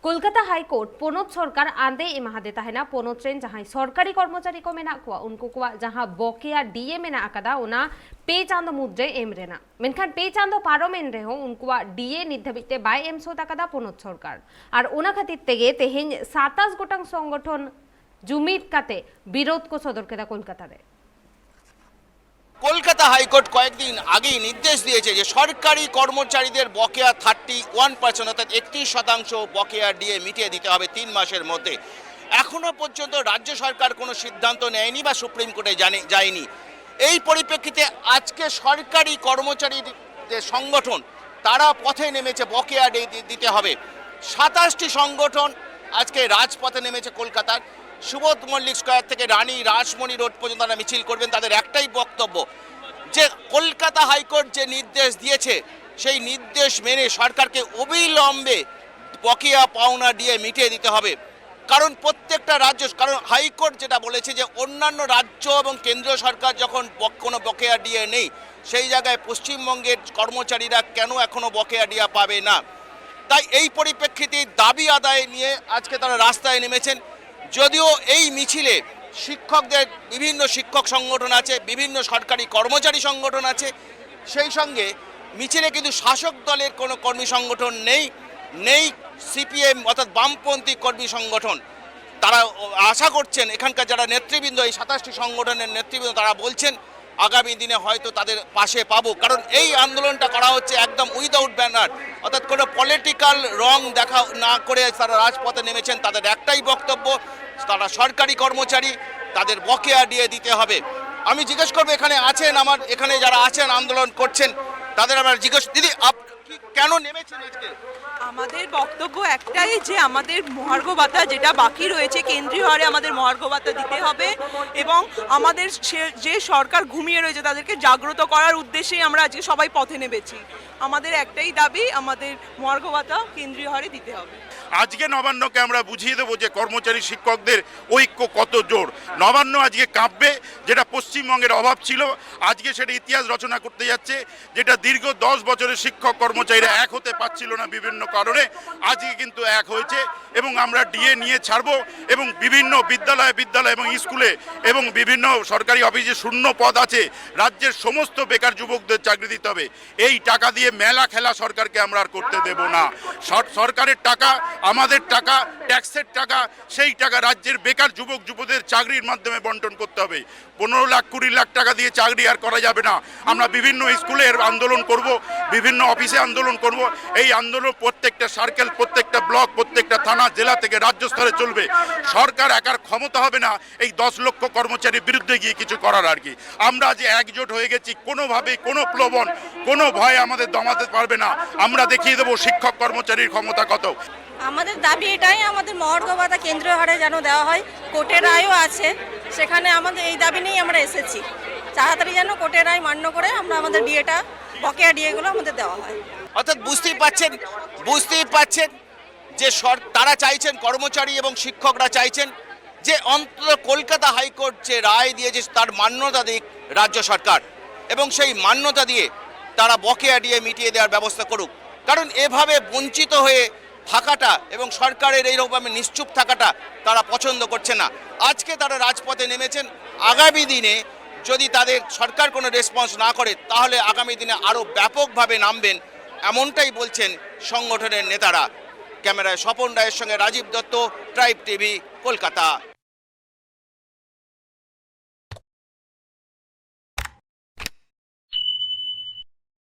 Kolkata high court पोनोत सरकार आंदे एमाहादे तहना पोनोत ट्रेन जहां सरकारी कर्मचारी को मेना कुआ उनको कुआ जहां बकेया डीए मेना आकादा ओना पे चांदो मुद्रे एम रेना मेनखान पे चांदो पारो मेन रेहो उनको डीए निर्धारित बाय एम सोत आकादा पोनोत सरकार और ओना खातिर तेगे तेहेन 27 गोटांग संगठन जुमित काते विरोध को सदर केदा कोलकाता रे। কলকাতা হাইকোর্ট কয়েকদিন আগেই নির্দেশ দিয়েছে যে সরকারি কর্মচারীদের বকেয়া 31% অর্থাৎ 31% বকেয়া ডিএ মিটিয়ে দিতে হবে 3 মাসের মধ্যে। এখনো পর্যন্ত রাজ্য সরকার কোনো সিদ্ধান্ত নেয়নি বা সুপ্রিম কোর্টে যায়নি। এই পরিপ্রেক্ষিতে আজকে সরকারি কর্মচারীদের সংগঠন তারা পথে নেমেছে বকেয়া দিতে হবে। 27টি সংগঠন আজকে রাজপথে নেমেছে কলকাতার। সুবোধ মল্লিক স্কয়ার থেকে রানী রাসমণি রোড পর্যন্ত তারা মিছিল করবেন। তাদের একটাই বক্তব্য যে কলকাতা হাইকোর্ট যে নির্দেশ দিয়েছে সেই নির্দেশ মেনে সরকারকে অবিলম্বে বকেয়া পাওনা দিয়ে মিটিয়ে দিতে হবে। কারণ প্রত্যেকটা রাজ্য, কারণ হাইকোর্ট যেটা বলেছে যে অন্যান্য রাজ্য এবং কেন্দ্রীয় সরকার যখন কোনো বকেয়া দিয়ে নেই সেই জায়গায় পশ্চিমবঙ্গের কর্মচারীরা কেন এখনো বকেয়া ডিয়া পাবে না। তাই এই পরিপ্রেক্ষিতে দাবি আদায় নিয়ে আজকে তারা রাস্তায় নেমেছেন। যদিও এই মিছিলে শিক্ষকদের বিভিন্ন শিক্ষক সংগঠন আছে, বিভিন্ন সরকারি কর্মচারী সংগঠন আছে, সেই সঙ্গে মিছিলে কিন্তু শাসক দলের কোনো কর্মী সংগঠন নেই সিপিএম অর্থাৎ বামপন্থী কর্মী সংগঠন। তারা আশা করছেন, এখানকার যারা নেতৃবৃন্দ, এই 27টি সংগঠনের নেতৃবৃন্দ তারা বলছেন আগামী দিনে হয়তো তাদের পাশে পাবো। কারণ এই আন্দোলনটা করা হচ্ছে একদম উইদাউট ব্যানার, অর্থাৎ কোনো পলিটিক্যাল রং দেখা না করে তারা রাজপথে নেমেছেন। তাদের একটাই বক্তব্য, তারা সরকারি কর্মচারী, তাদের বকেয়া দিয়ে দিতে হবে। আমি জিজ্ঞেস করবো এখানে আছেন, আমার এখানে যারা আছেন আন্দোলন করছেন তাদের আমরা জিজ্ঞেস, দিদি কেন নেমেছেন আজকে? আমাদের বক্তব্য একটাই যে আমাদের মহার্ঘ ভাতা যেটা বাকি রয়েছে কেন্দ্রীয় হারে আমাদের মহার্ঘ ভাতা দিতে হবে এবং আমাদের যে সরকার ঘুমিয়ে রয়েছে তাদেরকে জাগ্রত করার উদ্দেশ্যেই আমরা আজকে সবাই পথে নেমেছি। আমাদের একটাই দাবি, আমাদের মহার্ঘ ভাতা কেন্দ্রীয় হারে দিতে হবে। আজকে নবান্নকে আমরা বুঝিয়ে দেবো যে কর্মচারী শিক্ষকদের ঐক্য কত জোর। নবান্ন আজকে কাঁপবে, যেটা পশ্চিমবঙ্গের অভাব ছিল আজকে সেটা ইতিহাস রচনা করতে যাচ্ছে। যেটা দীর্ঘ 10 বছরের শিক্ষক কর্মচারীরা এক হতে পারছিল না বিভিন্ন কারণে, আজকে কিন্তু এক হয়েছে এবং আমরা ডিএ নিয়ে ছাড়বো এবং বিভিন্ন বিদ্যালয় এবং স্কুলে এবং বিভিন্ন সরকারি অফিসে শূন্য পদ আছে, রাজ্যের সমস্ত বেকার যুবকদের চাকরি দিতে হবে। এই টাকা দিয়ে মেলা খেলা সরকারকে আমরা আর করতে দেব না। সরকারের টাকা, আমাদের টাকা, ট্যাক্সের টাকা, সেই টাকা রাজ্যের বেকার যুবক যুবতীদের চাকরির মাধ্যমে বন্টন করতে হবে। 15 লাখ 20 লাখ টাকা দিয়ে চাকরি আর করা যাবে না। আমরা বিভিন্ন স্কুলের আন্দোলন করব, বিভিন্ন অফিসে আন্দোলন করব। এই আন্দোলন প্রত্যেকটা সার্কেল, প্রত্যেকটা ব্লক, প্রত্যেকটা থানা, জেলা থেকে রাজ্য স্তরে চলবে। সরকার একার ক্ষমতা হবে না এই 10 লক্ষ কর্মচারীর বিরুদ্ধে গিয়ে কিছু করার আর কি। আমরা যে একজোট হয়ে গেছি, কোনোভাবে কোনো প্রলোভন, কোনো ভয় আমাদের দমাতে পারবে না। আমরা দেখিয়ে দেবো শিক্ষক কর্মচারীর ক্ষমতা কত। আমাদের দাবি এটাই, আমাদের মহার্ঘ ভাতা কেন্দ্রীয় হারে যেন দেওয়া হয়। কোর্টের রায়ও আছে, সেখানে আমাদের এই দাবি নিয়েই আমরা এসেছি। তাড়াতাড়ি যেন কোর্টের রায় মান্য করে আমরা আমাদের ডিএটা, বকেয়া ডিএগুলো আমাদের দেওয়া হয়। অর্থাৎ বুঝতেই পাচ্ছেন যে তারা চাইছেন, কর্মচারী এবং শিক্ষকরা চাইছেন যে অন্তত কলকাতা হাইকোর্ট যে রায় দিয়েছে তার মান্যতা দিক রাজ্য সরকার এবং সেই মান্যতা দিয়ে তারা বকেয়া ডিএ মিটিয়ে দেওয়ার ব্যবস্থা করুক। কারণ এভাবে বঞ্চিত হয়ে থাকাটা এবং সরকারের এইরকম নিশ্চুপ থাকাটা তারা পছন্দ করছে না। আজকে তারা রাজপথে নেমেছেন। আগামী দিনে যদি তাদের সরকার কোনো রেসপন্স না করে তাহলে আগামী দিনে আরও ব্যাপকভাবে নামবেন, এমনটাই বলছেন সংগঠনের নেতারা। ক্যামেরায় স্বপন রায়ের সঙ্গে রাজীব দত্ত, ট্রাইব টিভি, কলকাতা।